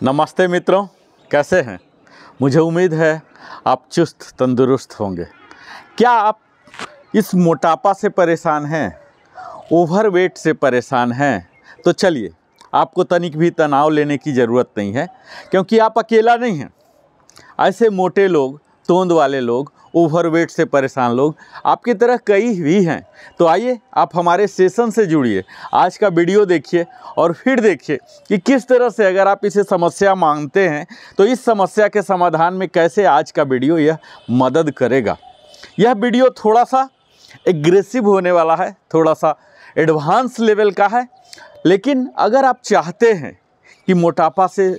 नमस्ते मित्रों, कैसे हैं? मुझे उम्मीद है आप चुस्त तंदुरुस्त होंगे। क्या आप इस मोटापा से परेशान हैं, ओवरवेट से परेशान हैं? तो चलिए, आपको तनिक भी तनाव लेने की ज़रूरत नहीं है, क्योंकि आप अकेला नहीं हैं। ऐसे मोटे लोग, तोंद वाले लोग, ओवरवेट से परेशान लोग आपकी तरह कई भी हैं। तो आइए आप हमारे सेशन से जुड़िए, आज का वीडियो देखिए और फिर देखिए कि किस तरह से अगर आप इसे समस्या मानते हैं तो इस समस्या के समाधान में कैसे आज का वीडियो यह मदद करेगा। यह वीडियो थोड़ा सा एग्रेसिव होने वाला है, थोड़ा सा एडवांस लेवल का है, लेकिन अगर आप चाहते हैं कि मोटापा से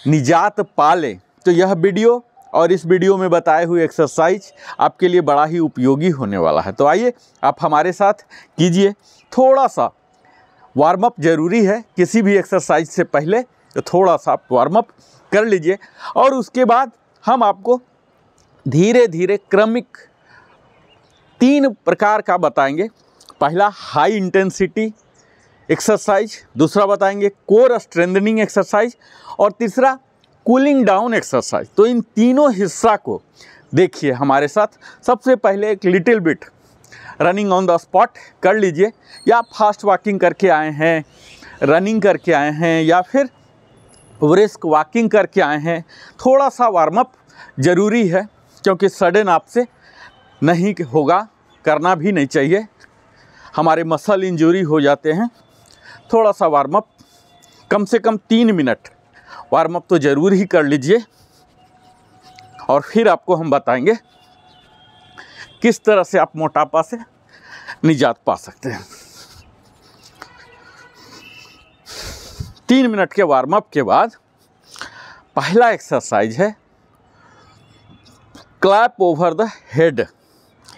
निजात पा लें तो यह वीडियो और इस वीडियो में बताए हुए एक्सरसाइज आपके लिए बड़ा ही उपयोगी होने वाला है। तो आइए आप हमारे साथ कीजिए। थोड़ा सा वार्म अप ज़रूरी है, किसी भी एक्सरसाइज से पहले तो थोड़ा सा वार्म अप कर लीजिए और उसके बाद हम आपको धीरे धीरे क्रमिक 3 प्रकार का बताएंगे। पहला हाई इंटेंसिटी एक्सरसाइज, दूसरा बताएंगे कोर स्ट्रेंथनिंग एक्सरसाइज और तीसरा कूलिंग डाउन एक्सरसाइज। तो इन तीनों हिस्सा को देखिए हमारे साथ। सबसे पहले एक little bit running on the spot कर लीजिए, या फास्ट वॉकिंग करके आए हैं, रनिंग करके आए हैं, या फिर ब्रिस्क वॉकिंग करके आए हैं। थोड़ा सा वार्म अप ज़रूरी है, क्योंकि सडन आपसे नहीं होगा, करना भी नहीं चाहिए, हमारे मसल इंजरी हो जाते हैं। थोड़ा सा वार्म अप, कम से कम 3 मिनट वार्म अप तो ज़रूर ही कर लीजिए और फिर आपको हम बताएंगे किस तरह से आप मोटापा से निजात पा सकते हैं। 3 मिनट के वार्म अप के बाद पहला एक्सरसाइज है क्लैप ओवर द हेड।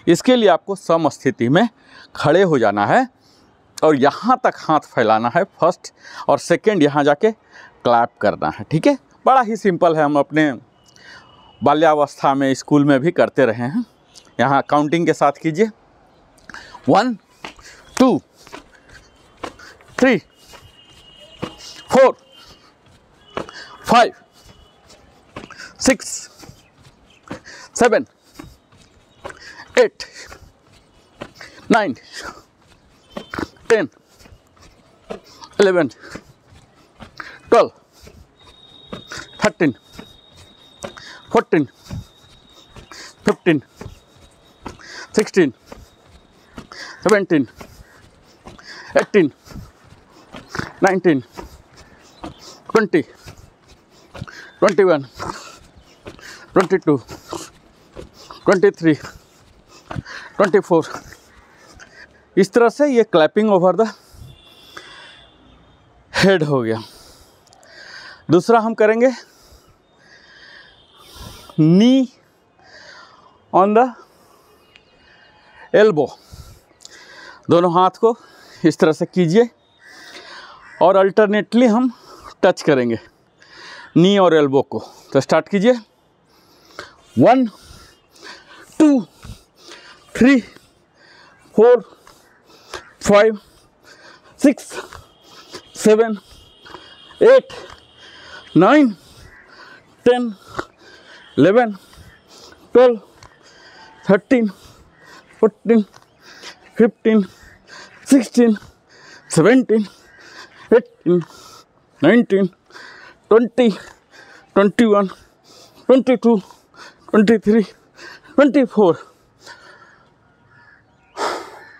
इसके लिए आपको सम स्थिति में खड़े हो जाना है और यहाँ तक हाथ फैलाना है, फर्स्ट और सेकंड यहाँ जाके क्लैप करना है। ठीक है, बड़ा ही सिंपल है, हम अपने बाल्यावस्था में स्कूल में भी करते रहे हैं। यहाँ काउंटिंग के साथ कीजिए। 1 2 3 4 5 6 7 8 9 10 11 12 13 14 15 16 17 18 19 20 21 22 23 24। इस तरह से ये क्लैपिंग ओवर द हेड हो गया। दूसरा हम करेंगे नी ऑन द एल्बो। दोनों हाथ को इस तरह से कीजिए और अल्टरनेटली हम टच करेंगे नी और एल्बो को। तो स्टार्ट कीजिए। 1 2 3 4 5 6 7 8 9 10 11 12 13 14 15 16 17 18 19 20 21 22 23 24।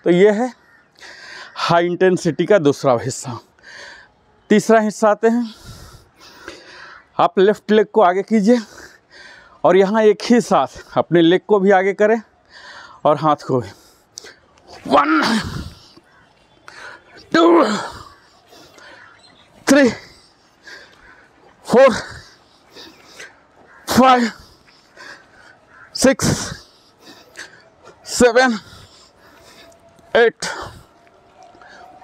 तो ये है हाई इंटेंसिटी का दूसरा हिस्सा। तीसरा हिस्सा आते हैं, आप लेफ्ट लेग को आगे कीजिए और यहाँ एक ही साथ अपने लेग को भी आगे करें और हाथ को भी। 1 2 3 4 5 6 7 8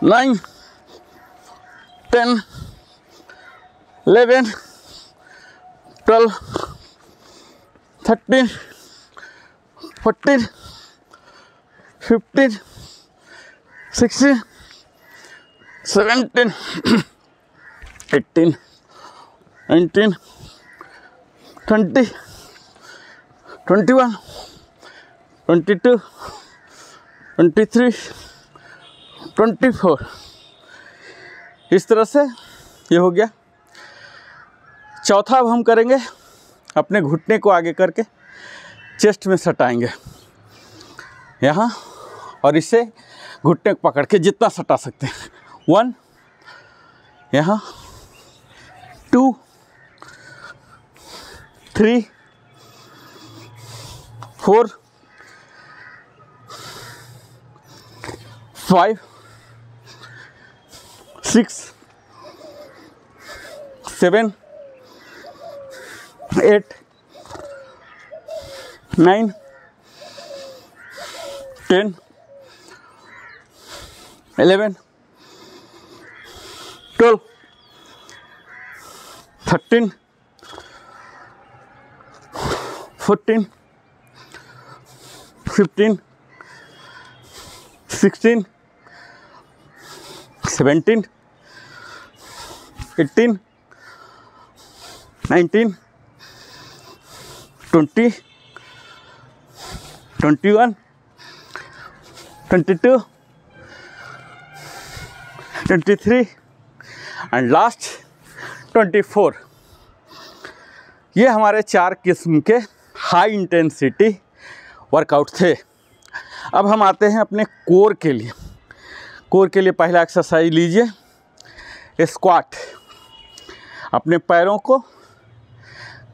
9 10 11 12 13 14 15 16 17 18 19, 20, 21, 22, 23, 24। इस तरह से ये हो गया। चौथा अब हम करेंगे, अपने घुटने को आगे करके चेस्ट में सटाएंगे यहाँ, और इसे घुटने को पकड़ के जितना सटा सकते हैं। 1 यहाँ, 2, 3, 4, 5, 6, 7, 8, 9, 10, 11, 12, 13, 14, 15, 16, 17, 18, 19, 20, 21, 22, 23 एंड लास्ट 24। ये हमारे 4 किस्म के हाई इंटेंसिटी वर्कआउट थे। अब हम आते हैं अपने कोर के लिए। कोर के लिए पहला एक्सरसाइज लीजिए, स्क्वाट। अपने पैरों को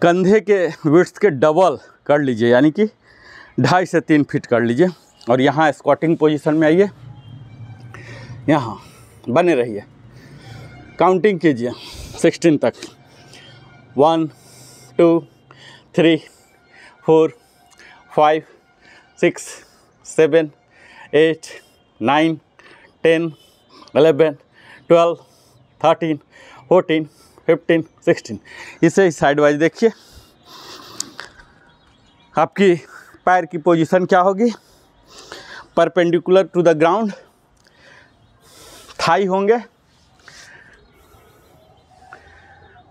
कंधे के विड्थ के डबल कर लीजिए, यानी कि 2.5 से 3 फीट कर लीजिए, और यहाँ स्क्वाटिंग पोजीशन में आइए, यहाँ बने रहिए, काउंटिंग कीजिए 16 तक। 1, 2, 3, 4, 5, 6, 7, 8, 9, 10, 11, 12, 13, 14, 15, 16। इसे साइड वाइज देखिए। आपकी पैर की पोजीशन क्या होगी? Perpendicular to the ground, thigh होंगे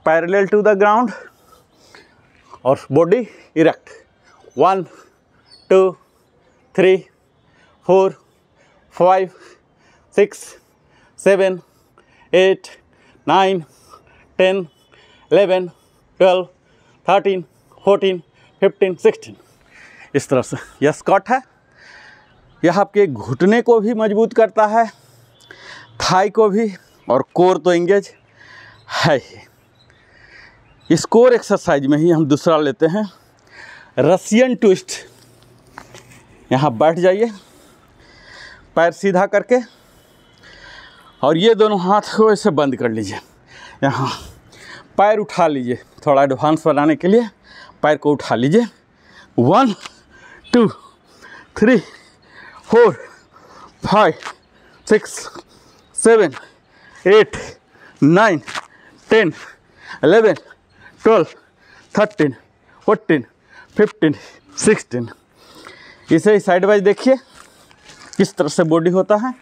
पैरेलल टू द ग्राउंड, और बॉडी इरेक्ट। 1, 2, 3, 4, 5, 6, 7, 8, 9, 10, 11, 12, 13, 14, 15, 16। इस तरह से यह स्क्वाट है। यह आपके घुटने को भी मजबूत करता है, थाई को भी, और कोर तो एंगेज है ही। इस कोर एक्सरसाइज में ही हम दूसरा लेते हैं, रसियन ट्विस्ट। यहाँ बैठ जाइए, पैर सीधा करके, और ये दोनों हाथ को ऐसे बंद कर लीजिए। यहाँ पैर उठा लीजिए, थोड़ा एडवांस बनाने के लिए पैर को उठा लीजिए। 1, 2, 3, 4, 5, 6, 7, 8, 9, 10, 11, 12, 13, 14, 15, 16। इसे साइड वाइज देखिए किस तरह से बॉडी होता है।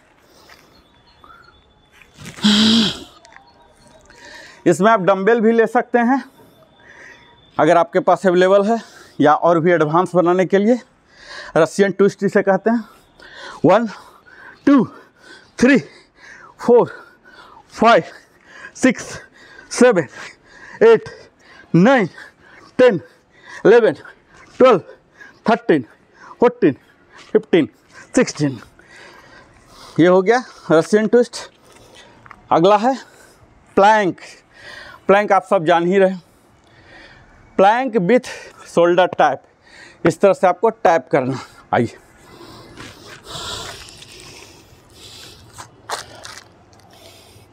इसमें आप डंबल भी ले सकते हैं अगर आपके पास अवेलेबल है, या और भी एडवांस बनाने के लिए रशियन ट्विस्ट इसे कहते हैं। 1, 2, 3, 4, 5, 6, 7, 8, 9, 10, 11, 12, 13, 14, 15, 16। ये हो गया रशियन ट्विस्ट। अगला है प्लैंक। प्लैंक आप सब जान ही रहे। Plank with shoulder tap. इस तरह से आपको टैप करना। आइए,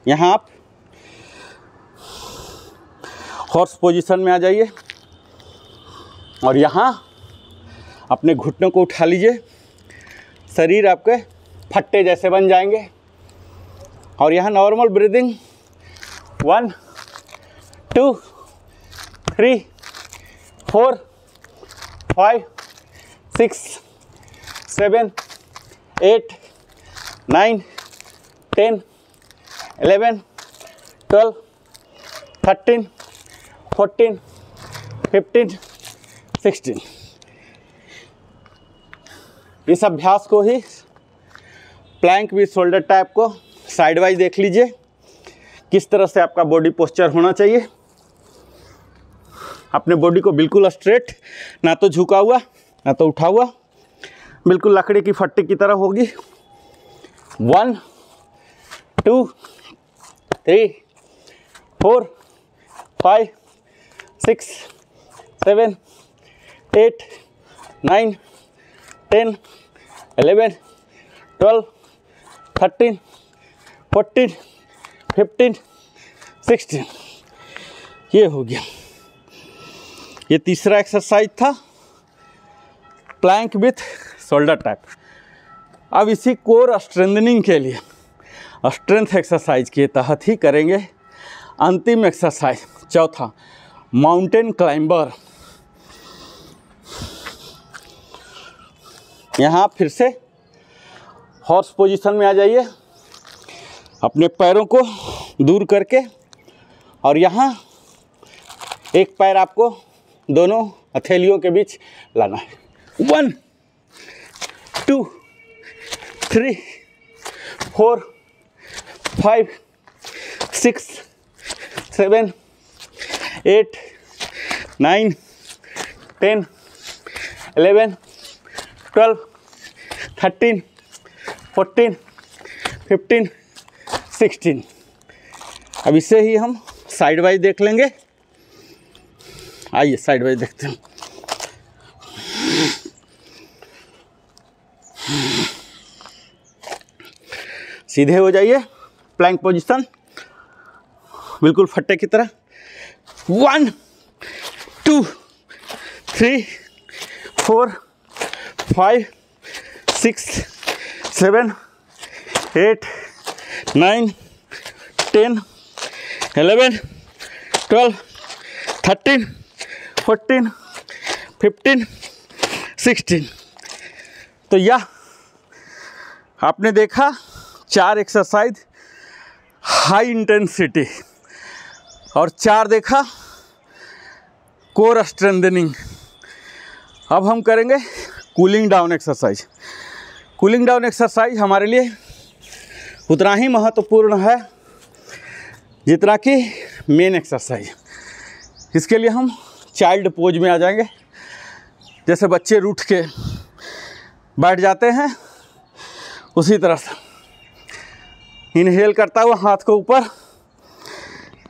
यहाँ आप हॉर्स पोजीशन में आ जाइए, और यहाँ अपने घुटनों को उठा लीजिए। शरीर आपके फट्टे जैसे बन जाएंगे, और यहाँ नॉर्मल ब्रीदिंग। 1, 2, 3, 4, 5, 6, 7, 8, 9, 10, 11, 12, 13, 14, 15, 16। इस अभ्यास को ही प्लैंक विद शोल्डर टैप को साइड वाइज देख लीजिए, किस तरह से आपका बॉडी पोस्चर होना चाहिए। अपने बॉडी को बिल्कुल स्ट्रेट, ना तो झुका हुआ ना तो उठा हुआ, बिल्कुल लकड़ी की फट्टी की तरह होगी। 1, 2, 3, 4, 5, 6, 7, 8, 9, 10, 11, 12, 13, 14, 15, 16। ये हो गया। ये तीसरा एक्सरसाइज था प्लैंक विथ शोल्डर टैप। अब इसी कोर स्ट्रेंथनिंग के लिए स्ट्रेंथ एक्सरसाइज के तहत ही करेंगे अंतिम एक्सरसाइज, चौथा, माउंटेन क्लाइंबर। यहाँ फिर से हॉर्स पोजीशन में आ जाइए, अपने पैरों को दूर करके, और यहाँ एक पैर आपको दोनों हथेलियों के बीच लाना है। 1, 2, 3, 4, 5, 6, 7, 8, 9, 10, 11, 12, 13, 14, 15, 16। अब इसे ही हम साइड वाइज देख लेंगे। आइए साइड वाइज देखते हैं। सीधे हो जाइए, प्लैंक पोजीशन, बिल्कुल फट्टे की तरह। 1, 2, 3, 4, 5, 6, 7, 8, 9, 10, 11, 12, 13, 14, 15, 16। तो यह आपने देखा 4 एक्सरसाइज हाई इंटेंसिटी, और 4 देखा कोर स्ट्रेंथनिंग। अब हम करेंगे cooling down exercise. Cooling down exercise हमारे लिए उतना ही महत्वपूर्ण है जितना कि मेन एक्सरसाइज। इसके लिए हम चाइल्ड पोज में आ जाएंगे, जैसे बच्चे रूठ के बैठ जाते हैं उसी तरह से। इनहेल करता हुआ हाथ को ऊपर,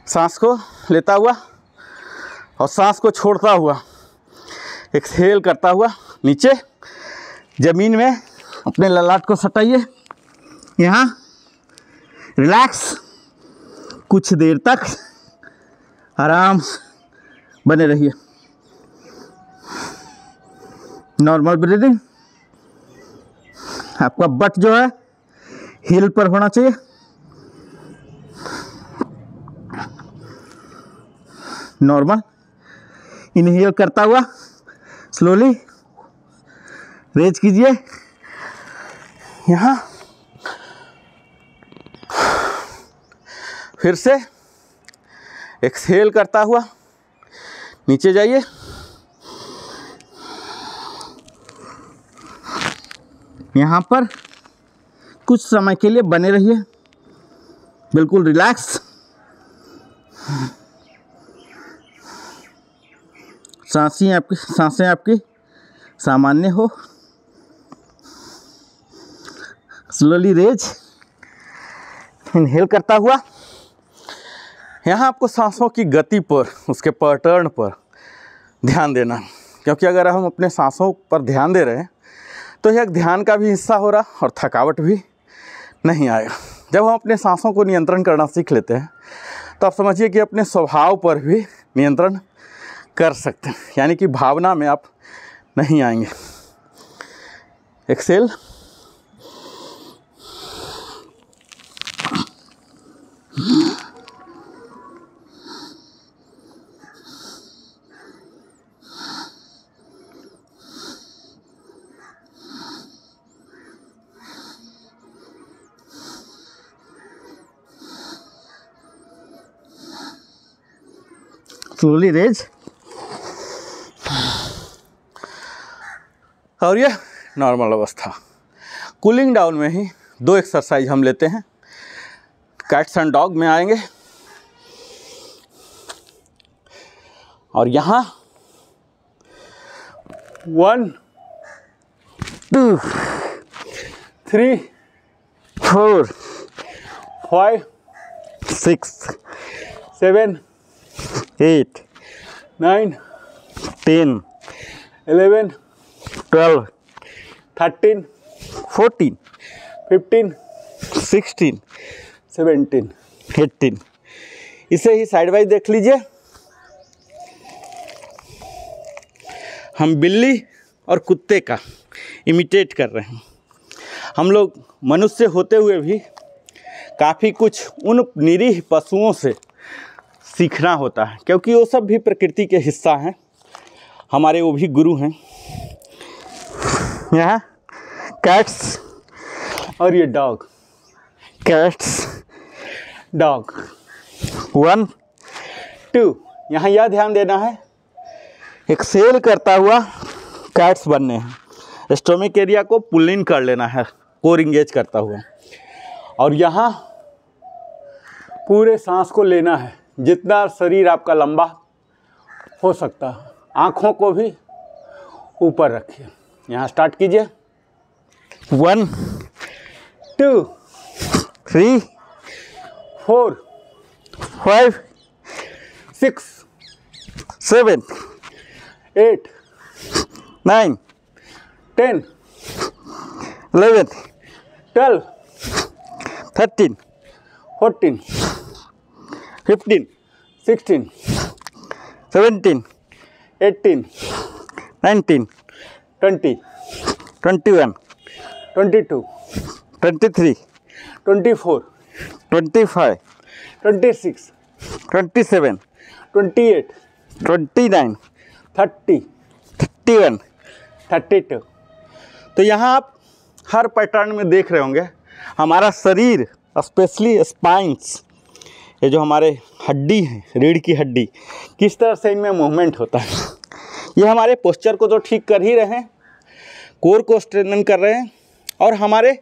सांस को लेता हुआ और सांस को छोड़ता हुआ, एक्सहेल करता हुआ नीचे ज़मीन में अपने ललाट को सटाइए। यहाँ रिलैक्स, कुछ देर तक आराम बने रहिए। Normal breathing. आपका बट जो है हिल पर होना चाहिए। नॉर्मल इनहेल करता हुआ स्लोली रेज कीजिए। यहाँ फिर से एक्सहेल करता हुआ नीचे जाइए। यहाँ पर कुछ समय के लिए बने रहिए, बिल्कुल रिलैक्स। सांसें आपकी सामान्य हो। स्लोली रेज, इनहेल करता हुआ। यहाँ आपको सांसों की गति पर, उसके पैटर्न पर ध्यान देना, क्योंकि अगर हम अपने सांसों पर ध्यान दे रहे हैं तो यह ध्यान का भी हिस्सा हो रहा और थकावट भी नहीं आएगा। जब हम अपने सांसों को नियंत्रण करना सीख लेते हैं तो आप समझिए कि अपने स्वभाव पर भी नियंत्रण कर सकते हैं, यानी कि भावना में आप नहीं आएंगे। Exhale, slowly raise. और ये नॉर्मल अवस्था। कूलिंग डाउन में ही 2 एक्सरसाइज हम लेते हैं। कैट्स एंड डॉग में आएंगे और यहाँ 1 2 3 4 5 6 7 8 9 10 11 12 13 14 15 16 17 18। इसे ही साइड वाइज देख लीजिए। हम बिल्ली और कुत्ते का इमिटेट कर रहे हैं। हम लोग मनुष्य होते हुए भी काफ़ी कुछ उन निरीह पशुओं से सीखना होता है, क्योंकि वो सब भी प्रकृति के हिस्सा हैं, हमारे वो भी गुरु हैं। यहाँ कैट्स और ये डॉग, कैट्स डॉग 1 2। यहाँ यह ध्यान देना है, एक्सेल करता हुआ कैट्स बनने हैं। स्टोमिक एरिया को पुल इन कर लेना है कोर इंगेज करता हुआ, और यहाँ पूरे सांस को लेना है जितना शरीर आपका लंबा हो सकता है। आँखों को भी ऊपर रखिए। यहाँ स्टार्ट कीजिए। 1 2 3 4 5 6 7 8 9 10 11 12 13 14 15 16 17 18 19 20 21 22 23 24 25 26 27 28 29 30 31। 32। तो यहाँ आप हर पैटर्न में देख रहे होंगे हमारा शरीर, स्पेशली स्पाइंस, ये जो हमारे हड्डी है, रीढ़ की हड्डी, किस तरह से इनमें मूवमेंट होता है। ये हमारे पोस्चर को तो ठीक कर ही रहे हैं, कोर को स्ट्रेंथन कर रहे हैं, और हमारे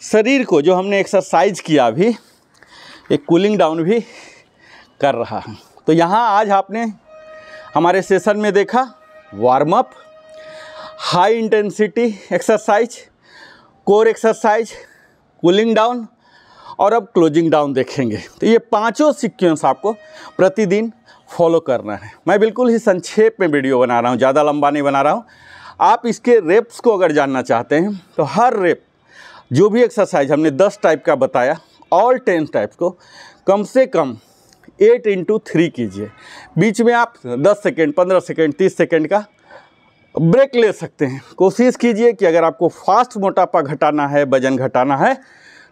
शरीर को जो हमने एक्सरसाइज किया अभी, एक कूलिंग डाउन भी कर रहा है। तो यहाँ आज आपने हमारे सेशन में देखा warm up, high intensity exercise, core exercise, cooling down, और अब क्लोजिंग डाउन देखेंगे। तो ये पांचों सीक्वेंस आपको प्रतिदिन फॉलो करना है। मैं बिल्कुल ही संक्षेप में वीडियो बना रहा हूँ, ज़्यादा लंबा नहीं बना रहा हूँ। आप इसके रेप्स को अगर जानना चाहते हैं तो हर रेप, जो भी एक्सरसाइज हमने 10 टाइप का बताया, ऑल 10 टाइप्स को कम से कम 8 × 3 कीजिए। बीच में आप 10 सेकेंड, 15 सेकेंड, 30 सेकेंड का ब्रेक ले सकते हैं। कोशिश कीजिए कि अगर आपको फास्ट मोटापा घटाना है, वजन घटाना है,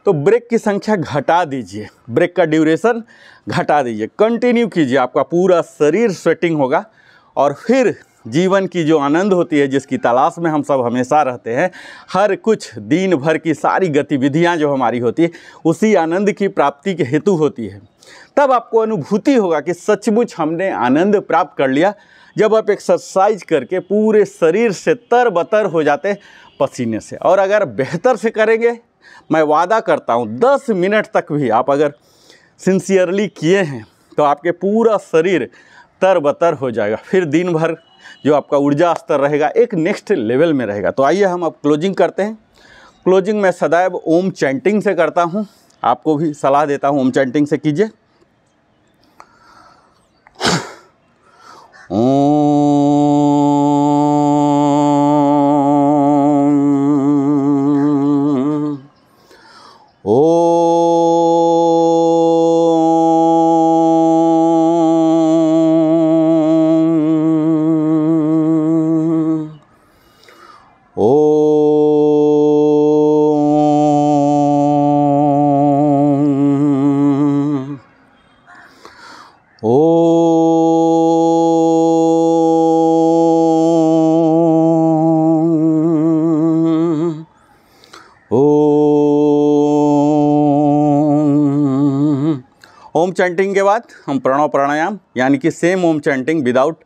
तो ब्रेक की संख्या घटा दीजिए, ब्रेक का ड्यूरेशन घटा दीजिए, कंटिन्यू कीजिए। आपका पूरा शरीर स्वेटिंग होगा, और फिर जीवन की जो आनंद होती है, जिसकी तलाश में हम सब हमेशा रहते हैं, हर कुछ दिन भर की सारी गतिविधियां जो हमारी होती है, उसी आनंद की प्राप्ति के हेतु होती है। तब आपको अनुभूति होगा कि सचमुच हमने आनंद प्राप्त कर लिया, जब आप एक्सरसाइज करके पूरे शरीर से तरबतर हो जाते पसीने से। और अगर बेहतर से करेंगे, मैं वादा करता हूँ 10 मिनट तक भी आप अगर सिंसियरली किए हैं तो आपके पूरा शरीर तरबतर हो जाएगा। फिर दिन भर जो आपका ऊर्जा स्तर रहेगा एक नेक्स्ट लेवल में रहेगा। तो आइए हम अब क्लोजिंग करते हैं। क्लोजिंग मैं सदैव ओम चैंटिंग से करता हूँ, आपको भी सलाह देता हूँ ओम चैंटिंग से कीजिए। ओम चैंटिंग के बाद हम प्रणव प्राणायाम यानी कि सेम ओम चैंटिंग विदाउट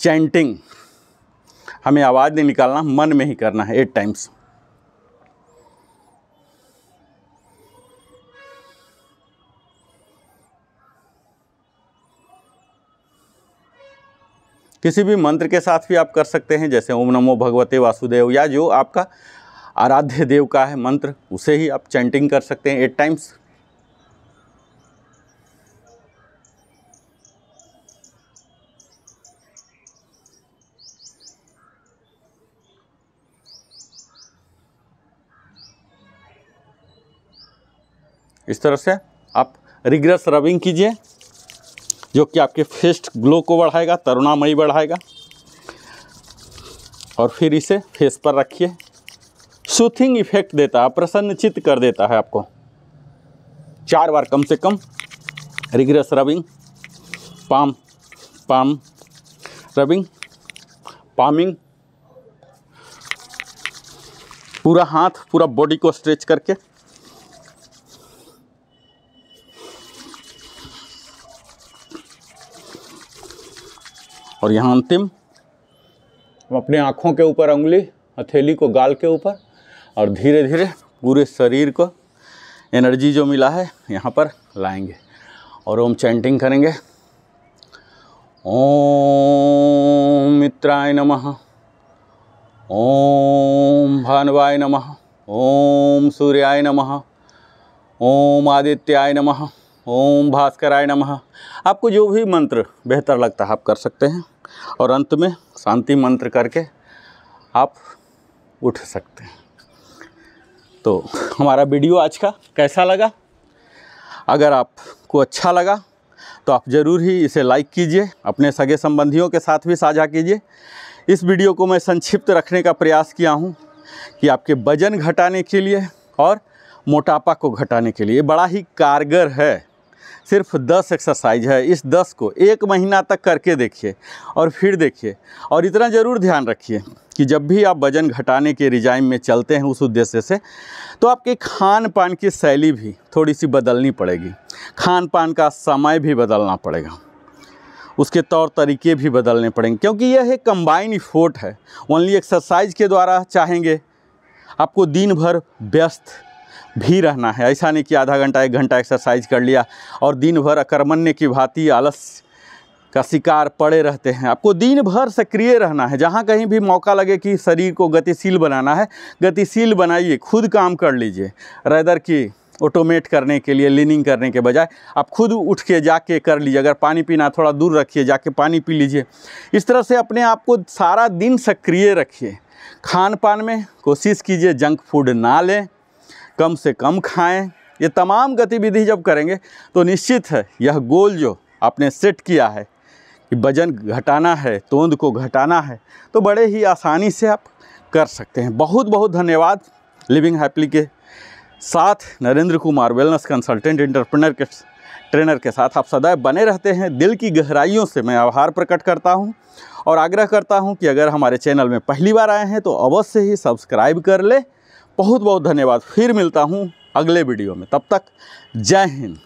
चैंटिंग, हमें आवाज़ नहीं निकालना, मन में ही करना है 8 टाइम्स। किसी भी मंत्र के साथ भी आप कर सकते हैं, जैसे ओम नमो भगवते वासुदेव, या जो आपका आराध्य देव का है मंत्र उसे ही आप चैंटिंग कर सकते हैं 8 टाइम्स। इस तरह से आप रिग्रेस रबिंग कीजिए, जो कि आपके फेस ग्लो को बढ़ाएगा, तरुणामयी बढ़ाएगा। और फिर इसे फेस पर रखिए, सूथिंग इफेक्ट देता है, प्रसन्नचित्त कर देता है आपको। 4 बार कम से कम रिग्रेस rubbing, palm palm rubbing, palming, पूरा हाथ पूरा बॉडी को स्ट्रेच करके। और यहाँ अंतिम, हम अपने आँखों के ऊपर उंगली, हथेली को गाल के ऊपर, और धीरे धीरे पूरे शरीर को एनर्जी जो मिला है यहाँ पर लाएंगे और ओम चैंटिंग करेंगे। ओम मित्राय नमः, ओम भानुवाय नमः, ओम सूर्याय नमः, ओम आदित्याय नमः, ओम भास्कराय नमः। आपको जो भी मंत्र बेहतर लगता है आप कर सकते हैं, और अंत में शांति मंत्र करके आप उठ सकते हैं। तो हमारा वीडियो आज का कैसा लगा? अगर आपको अच्छा लगा तो आप ज़रूर ही इसे लाइक कीजिए, अपने सगे संबंधियों के साथ भी साझा कीजिए। इस वीडियो को मैं संक्षिप्त रखने का प्रयास किया हूँ कि आपके वजन घटाने के लिए और मोटापा को घटाने के लिए बड़ा ही कारगर है। सिर्फ 10 एक्सरसाइज है, इस 10 को 1 महीना तक करके देखिए और फिर देखिए। और इतना ज़रूर ध्यान रखिए कि जब भी आप वजन घटाने के रिजाइम में चलते हैं उस उद्देश्य से, तो आपके खान पान की शैली भी थोड़ी सी बदलनी पड़ेगी, खान पान का समय भी बदलना पड़ेगा, उसके तौर तरीके भी बदलने पड़ेंगे, क्योंकि यह एक कंबाइन इफोर्ट है। ओनली एक्सरसाइज के द्वारा चाहेंगे आपको दिन भर व्यस्त भी रहना है, ऐसा नहीं कि आधा घंटा 1 घंटा एक्सरसाइज कर लिया और दिन भर अकर्मण्य की भांति आलस का शिकार पड़े रहते हैं। आपको दिन भर सक्रिय रहना है, जहाँ कहीं भी मौका लगे कि शरीर को गतिशील बनाना है, गतिशील बनाइए, खुद काम कर लीजिए। रैदर कि ऑटोमेट करने के लिए, लीनिंग करने के बजाय आप खुद उठ के जाके कर लीजिए। अगर पानी पीना थोड़ा दूर रखिए, जाके पानी पी लीजिए। इस तरह से अपने आप को सारा दिन सक्रिय रखिए। खान पान में कोशिश कीजिए जंक फूड ना लें, कम से कम खाएं। ये तमाम गतिविधि जब करेंगे तो निश्चित है यह गोल जो आपने सेट किया है कि वजन घटाना है, तोंद को घटाना है, तो बड़े ही आसानी से आप कर सकते हैं। बहुत बहुत धन्यवाद। लिविंग हैप्पीली के साथ Narendra Kumar, wellness consultant, entrepreneur के ट्रेनर के साथ आप सदैव बने रहते हैं। दिल की गहराइयों से मैं आभार प्रकट करता हूं और आग्रह करता हूं कि अगर हमारे चैनल में पहली बार आए हैं तो अवश्य ही सब्सक्राइब कर ले। बहुत बहुत धन्यवाद। फिर मिलता हूँ अगले वीडियो में, तब तक जय हिंद।